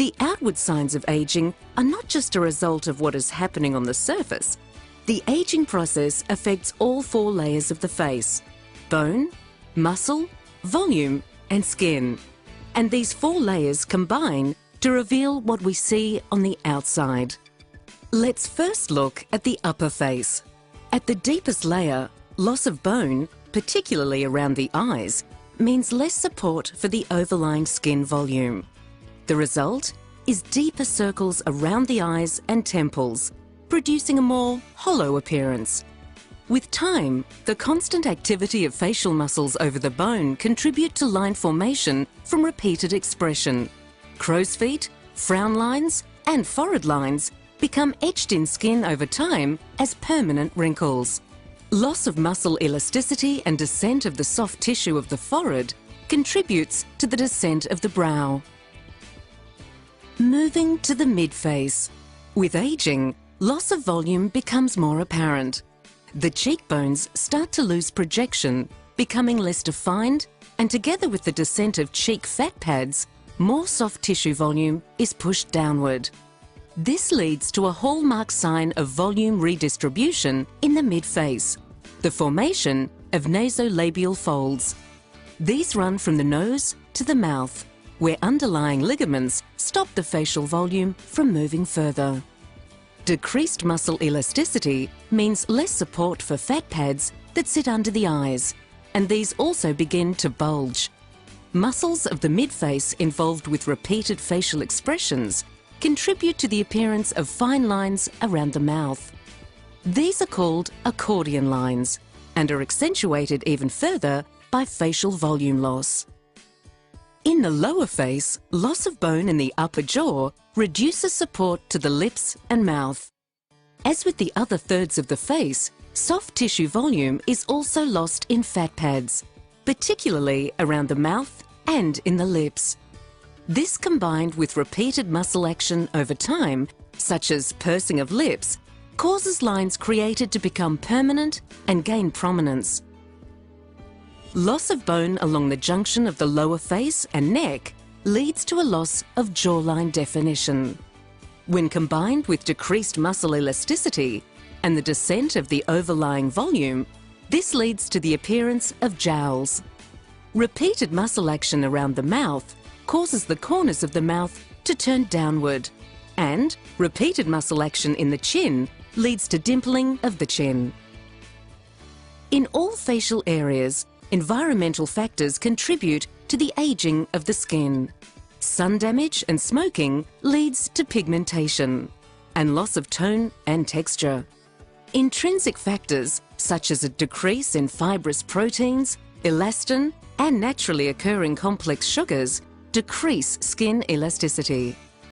The outward signs of aging are not just a result of what is happening on the surface. The aging process affects all 4 layers of the face: bone, muscle, volume, and skin. And these 4 layers combine to reveal what we see on the outside. Let's first look at the upper face. At the deepest layer, loss of bone, particularly around the eyes, means less support for the overlying skin volume. The result is deeper circles around the eyes and temples, producing a more hollow appearance. With time, the constant activity of facial muscles over the bone contribute to line formation from repeated expression. Crow's feet, frown lines, and forehead lines become etched in skin over time as permanent wrinkles. Loss of muscle elasticity and descent of the soft tissue of the forehead contributes to the descent of the brow. Moving to the mid-face. With aging, loss of volume becomes more apparent. The cheekbones start to lose projection, becoming less defined, and together with the descent of cheek fat pads, more soft tissue volume is pushed downward. This leads to a hallmark sign of volume redistribution in the mid-face, the formation of nasolabial folds. These run from the nose to the mouth, where underlying ligaments stop the facial volume from moving further. Decreased muscle elasticity means less support for fat pads that sit under the eyes, and these also begin to bulge. Muscles of the mid-face involved with repeated facial expressions contribute to the appearance of fine lines around the mouth. These are called accordion lines and are accentuated even further by facial volume loss. In the lower face, loss of bone in the upper jaw reduces support to the lips and mouth. As with the other thirds of the face, soft tissue volume is also lost in fat pads, particularly around the mouth and in the lips. This, combined with repeated muscle action over time, such as pursing of lips, causes lines created to become permanent and gain prominence. Loss of bone along the junction of the lower face and neck leads to a loss of jawline definition. When combined with decreased muscle elasticity and the descent of the overlying volume, this leads to the appearance of jowls. Repeated muscle action around the mouth causes the corners of the mouth to turn downward, and repeated muscle action in the chin leads to dimpling of the chin. In all facial areas, environmental factors contribute to the aging of the skin. Sun damage and smoking leads to pigmentation and loss of tone and texture. Intrinsic factors such as a decrease in fibrous proteins, elastin, and naturally occurring complex sugars decrease skin elasticity.